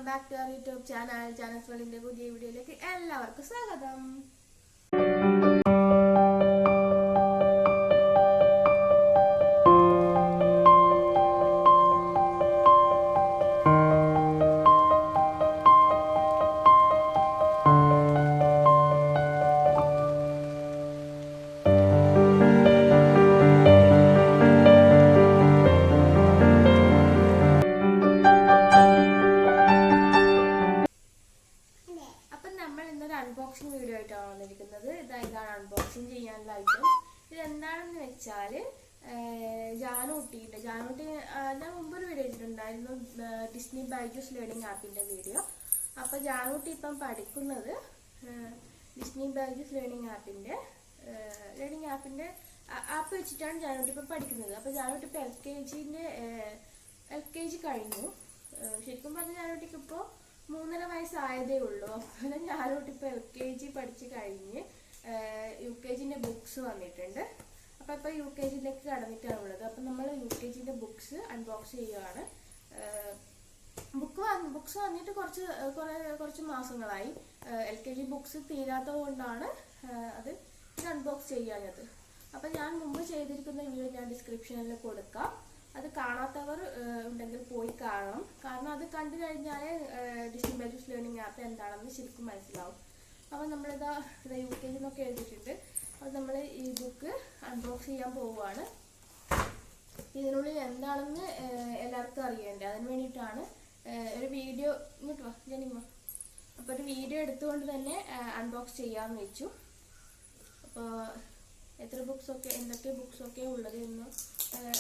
Welcome back to our YouTube channel. Channels വേൾഡിന്റെ പുതിയ വീഡിയോയിലേക്ക് എല്ലാവർക്കും സ്വാഗതം. അൺബോക്സിംഗ് വീഡിയോ ആയിട്ടാണ് വന്നിരിക്കുന്നത്. ഇതാണ് അൺബോക്സിംഗ് ചെയ്യാനുള്ള ഐറ്റം. ഇതെന്താണെന്ന് വെച്ചാൽ ജാനൂട്ടി ഞാൻ മുമ്പൊരു വീഡിയോ ഇട്ടിട്ടുണ്ടായിരുന്നു, ഡിസ്നി ബൈജൂസ് ലേണിംഗ് ആപ്പിന്റെ വീഡിയോ. അപ്പൊ ജാനൂട്ടി ഇപ്പം പഠിക്കുന്നത് ഡിസ്നി ബൈജൂസ് ലേണിംഗ് ആപ്പിന്റെ ആപ്പ് വെച്ചിട്ടാണ് ജാനൂട്ടി ഇപ്പം പഠിക്കുന്നത്. അപ്പൊ ജാനൂട്ടി ഇപ്പൊ എൽ കെ ജി കഴിഞ്ഞു. ശരിക്കും പറഞ്ഞ ജാനൂട്ടിക്ക് ഇപ്പോ 3.5 വയസ്സായതേ ഉള്ളൂ. അപ്പം ഞാനോട്ട് ഇപ്പൊ UKG പഠിച്ചു കഴിഞ്ഞ് UKGന്റെ ബുക്സ് വന്നിട്ടുണ്ട്. അപ്പൊ ഇപ്പൊ UKGയിലേക്ക് കടന്നിട്ടാണ് ഉള്ളത്. അപ്പൊ നമ്മൾ UKGന്റെ ബുക്സ് അൺബോക്സ് ചെയ്യുകയാണ്. ബുക്സ് വന്നിട്ട് കുറച്ച് മാസങ്ങളായി. LKG ബുക്സ് തീരാത്തത് കൊണ്ടാണ് അത് അൺബോക്സ് ചെയ്യാഞ്ഞത്. അപ്പൊ ഞാൻ മുമ്പ് ചെയ്തിരിക്കുന്ന വീഡിയോ ഞാൻ ഡിസ്ക്രിപ്ഷനിൽ കൊടുക്കാം. അത് കാണാത്തവർ ഉണ്ടെങ്കിൽ പോയി കാണണം. കാരണം അത് കണ്ടു കഴിഞ്ഞാൽ ഡിസ്നി ബൈജൂസ് ലേണിംഗ് ആപ്പ് എന്താണെന്ന് ശരിക്കും മനസ്സിലാവും. അപ്പോൾ നമ്മളിതാ UKG എന്നൊക്കെ എഴുതിയിട്ടുണ്ട്. അപ്പോൾ നമ്മൾ ഈ ബുക്ക് അൺബോക്സ് ചെയ്യാൻ പോവുകയാണ്. ഇതിനുള്ളിൽ എന്താണെന്ന് എല്ലാവർക്കും അറിയേണ്ടത്. അതിന് വേണ്ടിയിട്ടാണ് ഒരു വീഡിയോ ഇങ്ങോട്ട് വാ ജനിമ. അപ്പോൾ ഒരു വീഡിയോ എടുത്തുകൊണ്ട് തന്നെ അൺബോക്സ് ചെയ്യാമെന്ന് വെച്ചു. അപ്പോൾ എന്തൊക്കെ ബുക്സൊക്കെ ഉള്ളത് എന്ന്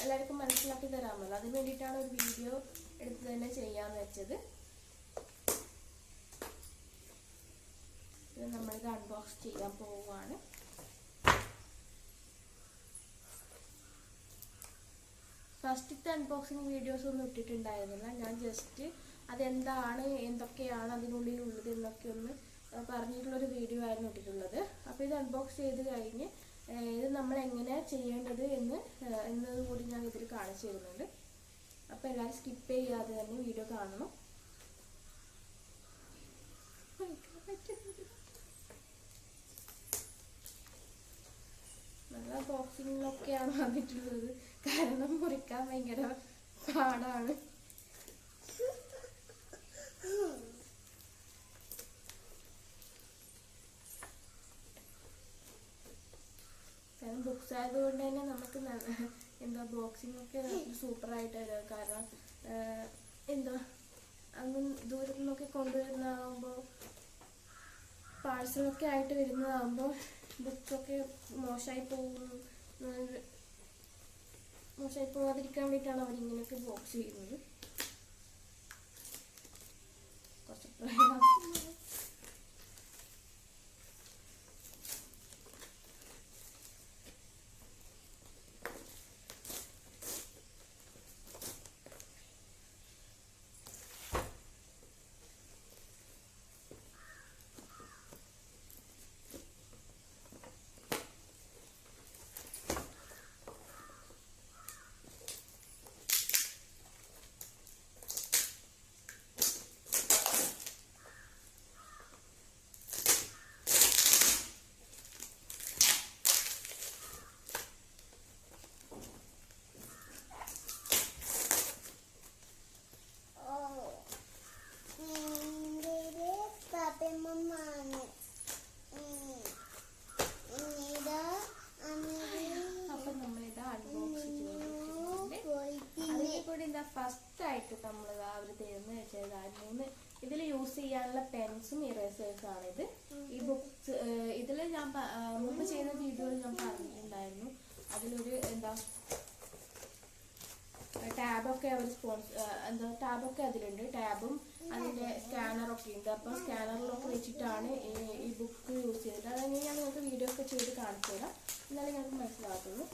എല്ലാവർക്കും മനസ്സിലാക്കി തരാമല്ലോ. അതിന് വേണ്ടിയിട്ടാണ് ഒരു വീഡിയോ എടുത്ത് തന്നെ ചെയ്യാന്ന് വെച്ചത്. നമ്മളിത് അൺബോക്സ് ചെയ്യാൻ പോവുകയാണ്. ഫസ്റ്റത്തെ അൺബോക്സിങ് വീഡിയോസ് ഒന്നും ഇട്ടിട്ടുണ്ടായിരുന്നില്ല. ഞാൻ ജസ്റ്റ് അതെന്താണ് എന്തൊക്കെയാണ് അതിനുള്ളിൽ ഉള്ളത് എന്നൊക്കെ ഒന്ന് പറഞ്ഞിട്ടുള്ളൊരു വീഡിയോ ആയിരുന്നു ഇട്ടിട്ടുള്ളത്. അപ്പോൾ ഇത് അൺബോക്സ് ചെയ്ത് കഴിഞ്ഞ് ഇത് നമ്മൾ എങ്ങനെയാണ് ചെയ്യേണ്ടത് എന്നത് കൂടി ഞാൻ ഇതിൽ കാണിച്ചു തരുന്നുണ്ട്. അപ്പോൾ എല്ലാവരും സ്കിപ്പ് ചെയ്യാതെ തന്നെ വീഡിയോ കാണണം. നല്ല ബോക്സിങ്ങിലൊക്കെയാണ് വന്നിട്ടുള്ളത്. കാരണം മുറിക്കാൻ ഭയങ്കര പാടാണ്. കാരണം ബുക്സ് ആയതുകൊണ്ട് തന്നെ നമുക്ക് ബോക്സിംഗ് ഒക്കെ സൂപ്പറായിട്ട് വരും. കാരണം അങ്ങ് ദൂരത്തു നിന്നൊക്കെ കൊണ്ടുവരുന്നതാകുമ്പോൾ പാഴ്സലൊക്കെ ആയിട്ട് വരുന്നതാകുമ്പോൾ ബുക്സൊക്കെ മോശമായി പോവാതിരിക്കാൻ വേണ്ടിയിട്ടാണ് അവരിങ്ങനെയൊക്കെ ബോക്സ് ചെയ്യുന്നത്. കുറച്ച് പ്രയാസം. ഫസ്റ്റ് ആയിട്ട് നമ്മൾ അവർ തരുന്ന വെച്ചാൽ ഇതിൽ യൂസ് ചെയ്യാനുള്ള പെൻസും ഇറേസേഴ്സും ആണിത്. ഈ ബുക്സ് ഇതിൽ ഞാൻ മുമ്പ് ചെയ്ത വീഡിയോയിൽ ഞാൻ പറഞ്ഞിട്ടുണ്ടായിരുന്നു. അതിലൊരു ടാബൊക്കെ അവർ ടാബൊക്കെ അതിലുണ്ട്. ടാബും അതിന്റെ സ്കാനറൊക്കെ ഉണ്ട്. അപ്പോൾ സ്കാനറിലൊക്കെ വെച്ചിട്ടാണ് ഈ ബുക്ക് യൂസ് ചെയ്തത്. അതെങ്ങനെ ഞാൻ നിങ്ങൾക്ക് വീഡിയോ ഒക്കെ ചെയ്ത് കാണിച്ചു തരാം, എന്നാലും ഞങ്ങൾക്ക് മനസ്സിലാക്കുന്നു.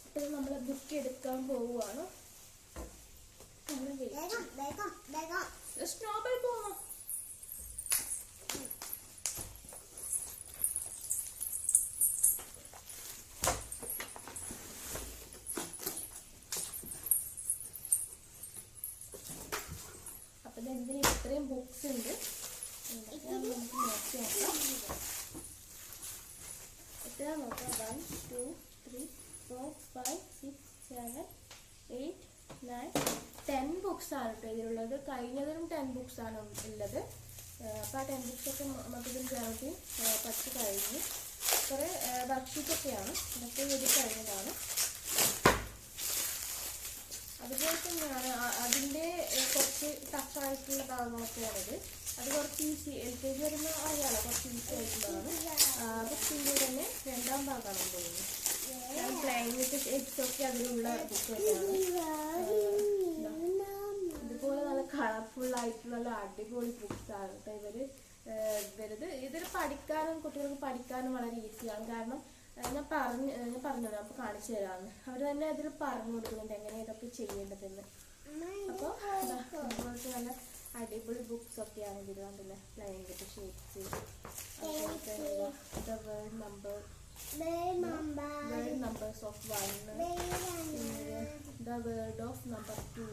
അപ്പോൾ നമ്മൾ ബുക്ക് എടുക്കാൻ പോവുകയാണ്. സ്നോബൽ പോവാം. അപ്പം എന്തിന് ഇത്രയും ബുക്സ് ഉണ്ട് നമുക്ക് നോക്കി നോക്കാം. എത്ര നോക്കാം? 1 2 3 4 5 6 7 8 9 10 ബുക്സ് ആണ് കേട്ടോ ഇതിലുള്ളത്. കഴിഞ്ഞതിലും 10 ബുക്സ് ആണ് ഉള്ളത്. അപ്പോൾ ആ 10 ബുക്സൊക്കെ മൊത്തത്തിൽ ചേർത്ത് പഠിച്ച് കഴിഞ്ഞു. കുറേ വർക്ക്ഷീറ്റൊക്കെയാണ്, ഇതൊക്കെ എഴുതി കഴിഞ്ഞതാണ്. അതുപോലെ തന്നെയാണ് അതിൻ്റെ കുറച്ച് ടഫായിട്ടുള്ള ഭാഗങ്ങളൊക്കെയാണിത്. അത് കുറച്ച് ഈസി, LKG വരുമ്പോൾ അറിയാലോ, കുറച്ച് ഈസി ആയിട്ടുള്ളതാണ്. ബുക്കിൻ്റെ തന്നെ രണ്ടാം ഭാഗമാണ് തോന്നുന്നത്. ഞാൻ പ്ലേയിങ് വിത്ത് ഷേപ്സൊക്കെ അതിലുള്ള ബുക്ക് തന്നെയാണ്. ഇതുപോലെ നല്ല കളർഫുള്ളായിട്ടുള്ള നല്ല അടിപൊളി ബുക്സാണ് കേട്ടോ ഇതിൽ പഠിക്കാനും കുട്ടികൾക്ക് പഠിക്കാനും വളരെ ഈസിയാണ്. കാരണം ഞാൻ പറഞ്ഞത് അപ്പോൾ കാണിച്ചു തരാമെന്ന്. അവർ തന്നെ അതിൽ പറഞ്ഞു കൊടുക്കുന്നുണ്ട് എങ്ങനെ ഇതൊക്കെ ചെയ്യേണ്ടതെന്ന്. അപ്പോൾ അതുപോലത്തെ നല്ല അടിപൊളി ബുക്സ് ഒക്കെയാണ് ഇതിൽ കണ്ടില്ലേ. Playing with shapes, the word numbers of 1, the word of number 2,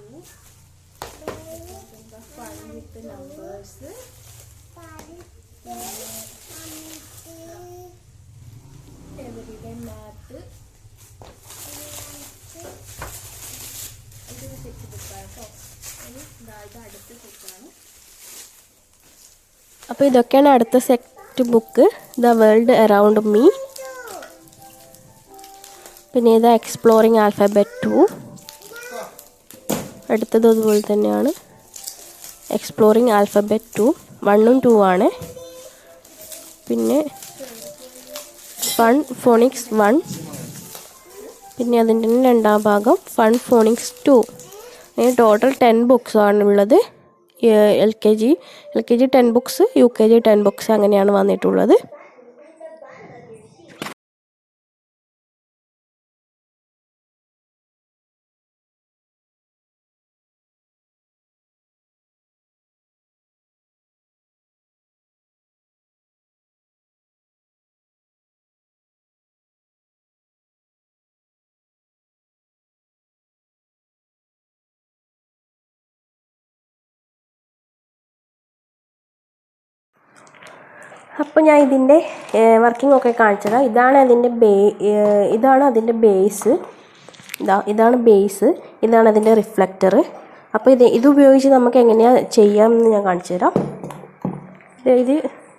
fun with numbers, everyday math. ഇതൊരു സെറ്റ് ബുക്കാണ് കേട്ടോ. ഇത് അടുത്ത സെറ്റാണ്. അപ്പോൾ ഇതൊക്കെയാണ് അടുത്ത set book. The world around me. പിന്നെ ഇത് എക്സ്പ്ലോറിങ് ആൽഫബറ്റ് 2. അടുത്തത് അതുപോലെ തന്നെയാണ്, എക്സ്പ്ലോറിങ് ആൽഫബറ്റ് 2. 1ഉം 2 ആണ്. പിന്നെ ഫൺ ഫോണിക്സ് 1. പിന്നെ അതിൻ്റെ രണ്ടാം ഭാഗം ഫൺ ഫോണിക്സ് 2. അങ്ങനെ ടോട്ടൽ 10 ബുക്സ് ആണുള്ളത്. LKG 10 ബുക്സ്, UKG 10 ബുക്സ്, അങ്ങനെയാണ് വന്നിട്ടുള്ളത്. അപ്പോൾ ഞാൻ ഇതിൻ്റെ വർക്കിംഗ് ഒക്കെ കാണിച്ചതാണ്. ഇതാണ് അതിൻ്റെ ബേസ്. ഇതാണ് ബേസ്, ഇതാണ് അതിൻ്റെ റിഫ്ലക്റ്റർ. അപ്പോൾ ഇത് ഉപയോഗിച്ച് നമുക്ക് എങ്ങനെയാണ് ചെയ്യാമെന്ന് ഞാൻ കാണിച്ചു തരാം.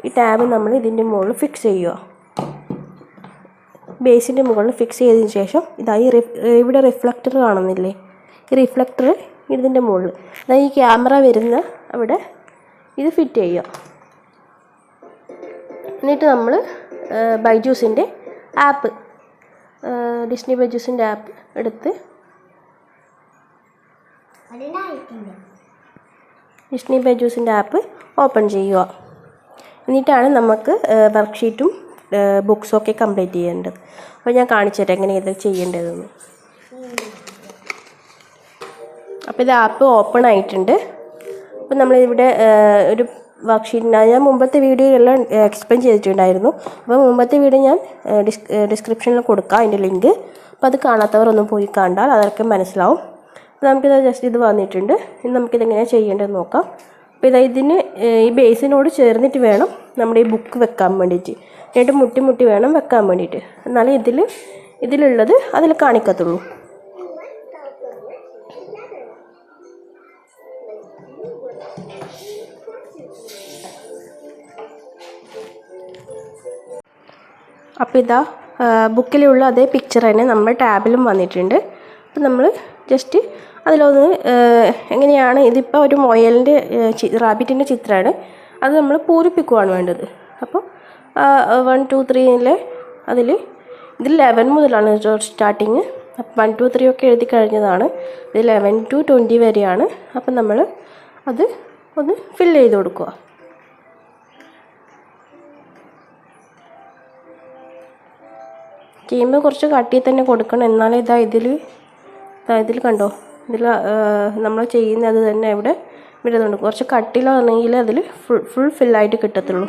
ഈ ടാബ് നമ്മൾ ഇതിൻ്റെ മുകളിൽ ഫിക്സ് ചെയ്യുക. ബേസിൻ്റെ മുകളിൽ ഫിക്സ് ചെയ്തതിന് ശേഷം ഇവിടെ റിഫ്ലക്റ്റർ കാണുന്നില്ലേ, ഈ റിഫ്ലക്റ്റർ ഇതിൻ്റെ മുകളിൽ, ഈ ക്യാമറ വരുന്ന അവിടെ ഇത് ഫിറ്റ് ചെയ്യുക. എന്നിട്ട് നമ്മൾ ബൈജൂസിൻ്റെ ആപ്പ്, ഡിസ്നി ബൈജൂസിൻ്റെ ആപ്പ് എടുത്ത് ഡിസ്നി ബൈജൂസിൻ്റെ ആപ്പ് ഓപ്പൺ ചെയ്യുക. എന്നിട്ടാണ് നമുക്ക് വർക്ക്ഷീറ്റും ബുക്സും ഒക്കെ കംപ്ലീറ്റ് ചെയ്യേണ്ടത്. അപ്പോൾ ഞാൻ കാണിച്ചു തരാം എങ്ങനെ ഇത് ചെയ്യേണ്ടതെന്ന്. അപ്പോൾ ഇത് ആപ്പ് ഓപ്പൺ ആയിട്ടുണ്ട്. അപ്പോൾ നമ്മളിവിടെ ഒരു വർക്ക്ഷീറ്റിന് ഞാൻ മുമ്പത്തെ വീഡിയോയിലെല്ലാം എക്സ്പ്ലെയിൻ ചെയ്തിട്ടുണ്ടായിരുന്നു. അപ്പോൾ മുമ്പത്തെ വീഡിയോ ഞാൻ ഡിസ്ക്രിപ്ഷനിൽ കൊടുക്കാം അതിൻ്റെ ലിങ്ക്. അപ്പോൾ അത് കാണാത്തവർ ഒന്ന് പോയി കണ്ടാൽ അതൊക്കെ മനസ്സിലാവും. അപ്പോൾ നമുക്കിത് ജസ്റ്റ് ഇത് വന്നിട്ടുണ്ട്. ഇനി നമുക്കിതെങ്ങനെയാണ് ചെയ്യേണ്ടതെന്ന് നോക്കാം. അപ്പോൾ ഇതിന് ഈ ബേസിനോട് ചേർന്നിട്ട് വേണം നമ്മുടെ ഈ ബുക്ക് വെക്കാൻ വേണ്ടിയിട്ട്. എന്നിട്ട് മുട്ടി വേണം വെക്കാൻ വേണ്ടിയിട്ട്. എന്നാലേ ഇതിലുള്ളത് അതിൽ കാണിക്കത്തുള്ളൂ. അപ്പോൾ ഇതാ ബുക്കിലുള്ള അതേ പിക്ചർ തന്നെ നമ്മുടെ ടാബിലും വന്നിട്ടുണ്ട്. അപ്പോൾ നമ്മൾ ജസ്റ്റ് അതിലൊന്ന് എങ്ങനെയാണ്, ഇതിപ്പോൾ ഒരു മൊയലിൻ്റെ റാബിറ്റിൻ്റെ ചിത്രമാണ്, അത് നമ്മൾ പൂരിപ്പിക്കുകയാണ് വേണ്ടത്. അപ്പോൾ 1 2 3 ഇതിൽ 11 മുതലാണ് സ്റ്റാർട്ടിങ്. അപ്പം 1 2 3 ഒക്കെ എഴുതി കഴിഞ്ഞതാണ്. ഇത് 11 to 20 വരെയാണ്. അപ്പം നമ്മൾ അത് ഒന്ന് ഫില്ല് ചെയ്ത് കൊടുക്കുക. ചെയ്യുമ്പോൾ കുറച്ച് കട്ടി തന്നെ കൊടുക്കണം. എന്നാലേ ഇതിൽ കണ്ടോ, ഇതിൽ നമ്മൾ ചെയ്യുന്നത് തന്നെ ഇവിടെ വരുന്നുണ്ട്. കുറച്ച് കട്ടിലാണെങ്കിൽ അതിൽ ഫുൾ ഫില്ലായിട്ട് കിട്ടത്തുള്ളൂ.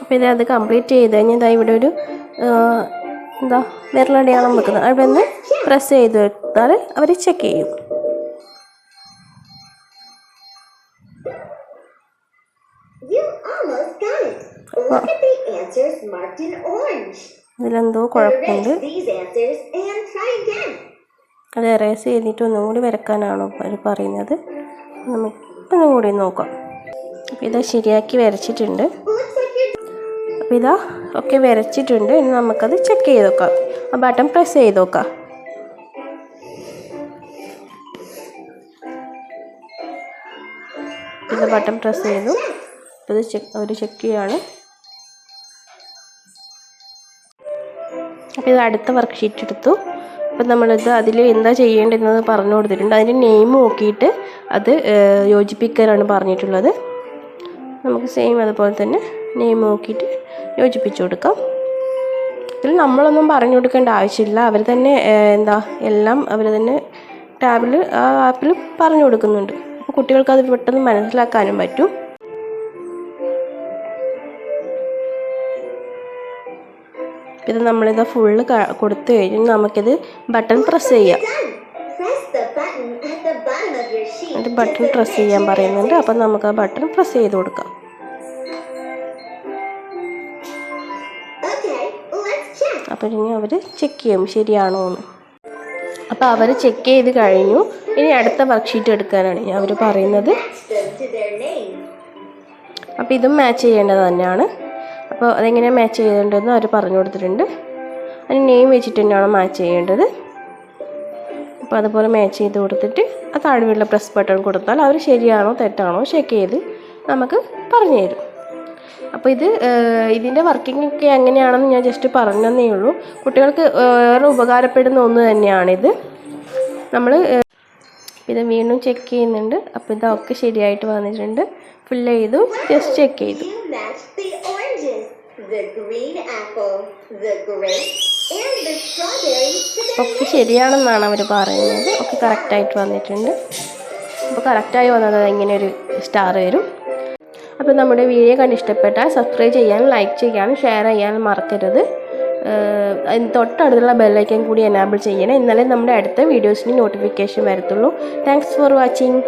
അപ്പോൾ ഇത് അത് കംപ്ലീറ്റ് ചെയ്ത് കഴിഞ്ഞാൽ ഇതാ ഇവിടെ ഒരു എന്താ വിരലടയാളം വെക്കുന്നത്, അവിടെ നിന്ന് പ്രസ് ചെയ്ത് എടുത്താൽ അവർ ചെക്ക് ചെയ്യും. ഇതിലെന്തോ കുഴപ്പമുണ്ട്. അത് എറേസ് ചെയ്തിട്ട് ഒന്നും കൂടി വരക്കാനാണോ അവർ പറയുന്നത്? നമുക്ക് ഒന്നും കൂടി നോക്കാം. അപ്പോൾ ഇതാ ശരിയാക്കി വരച്ചിട്ടുണ്ട്. അപ്പോൾ ഇതാ ഒക്കെ വരച്ചിട്ടുണ്ട്. ഇനി നമുക്കത് ചെക്ക് ചെയ്ത് നോക്കാം. ആ ബട്ടൺ പ്രസ് ചെയ്ത് നോക്കാം. ഇത് ബട്ടൺ പ്രസ് ചെയ്തു. ഇത് ചെക്ക് ചെയ്യാണ്. അപ്പോൾ ഇത് അടുത്ത വർക്ക് ഷീറ്റ് എടുത്തു. അപ്പം നമ്മളിത് അതിൽ എന്താ ചെയ്യേണ്ടതെന്നത് പറഞ്ഞു കൊടുത്തിട്ടുണ്ട്. അതിൻ്റെ നെയിം നോക്കിയിട്ട് അത് യോജിപ്പിക്കാനാണ് പറഞ്ഞിട്ടുള്ളത്. നമുക്ക് സെയിം അതുപോലെ തന്നെ നെയിം നോക്കിയിട്ട് യോജിപ്പിച്ചു കൊടുക്കാം. ഇതിൽ നമ്മളൊന്നും പറഞ്ഞു കൊടുക്കേണ്ട ആവശ്യമില്ല. അവർ തന്നെ എല്ലാം അവർ തന്നെ ടാബിൽ ആപ്പിൽ പറഞ്ഞു കൊടുക്കുന്നുണ്ട്. അപ്പോൾ കുട്ടികൾക്ക് അത് പെട്ടെന്ന് മനസ്സിലാക്കാനും പറ്റും. ഇത് നമ്മളിത് ഫുള്ള് കൊടുത്തു കഴിഞ്ഞ് നമുക്കിത് ബട്ടൺ പ്രസ് ചെയ്യാം. അത് ബട്ടൺ പ്രസ് ചെയ്യാൻ പറയുന്നുണ്ട്. അപ്പം നമുക്ക് ആ ബട്ടൺ പ്രസ് ചെയ്ത് കൊടുക്കാം. അപ്പം ഇനി അവർ ചെക്ക് ചെയ്യും ശരിയാണോ എന്ന്. അപ്പോൾ അവർ ചെക്ക് ചെയ്ത് കഴിഞ്ഞു. ഇനി അടുത്ത വർക്ക്ഷീറ്റ് എടുക്കാനാണ് അവർ പറയുന്നത്. അപ്പോൾ ഇതും മാച്ച് ചെയ്യേണ്ടത് തന്നെയാണ്. അപ്പോൾ അതെങ്ങനെയാണ് മാച്ച് ചെയ്യേണ്ടതെന്ന് അവർ പറഞ്ഞു കൊടുത്തിട്ടുണ്ട്. അതിന് നെയിം വെച്ചിട്ട് തന്നെയാണ് മാച്ച് ചെയ്യേണ്ടത്. അപ്പോൾ അതുപോലെ മാച്ച് ചെയ്ത് കൊടുത്തിട്ട് ആ താഴെയുള്ള പ്രസ് ബട്ടൺ കൊടുത്താൽ അവർ ശരിയാണോ തെറ്റാണോ ചെക്ക് ചെയ്ത് നമുക്ക് പറഞ്ഞു തരും. അപ്പോൾ ഇതിൻ്റെ വർക്കിംഗ് ഒക്കെ എങ്ങനെയാണെന്ന് ഞാൻ ജസ്റ്റ് പറഞ്ഞതേ ഉള്ളൂ. കുട്ടികൾക്ക് ഏറെ ഉപകാരപ്പെടുന്ന ഒന്ന് തന്നെയാണിത്. നമ്മൾ ഇത് വീണ്ടും ചെക്ക് ചെയ്യുന്നുണ്ട്. അപ്പോൾ ഇതൊക്കെ ശരിയായിട്ട് വന്നിട്ടുണ്ട്. ഫിൽ ചെയ്തു, ജസ്റ്റ് ചെക്ക് ചെയ്തു. ഒക്കെ ശരിയാണെന്നാണ് അവർ പറയുന്നത്. ഒക്കെ കറക്റ്റായിട്ട് വന്നിട്ടുണ്ട്. അപ്പോൾ കറക്റ്റായി വന്നത് ഇങ്ങനെ ഒരു സ്റ്റാർ വരും. അപ്പോൾ നമ്മുടെ വീഡിയോ കണ്ട് ഇഷ്ടപ്പെട്ടാൽ സബ്സ്ക്രൈബ് ചെയ്യാനും ലൈക്ക് ചെയ്യാനും ഷെയർ ചെയ്യാനും മറക്കരുത്. തൊട്ടടുത്തുള്ള ബെല്ലൈക്കൻ കൂടി എനാബിൾ ചെയ്യണം. എന്നാലേ നമ്മുടെ അടുത്ത വീഡിയോസിന് നോട്ടിഫിക്കേഷൻ വരത്തുള്ളൂ. Thanks for watching.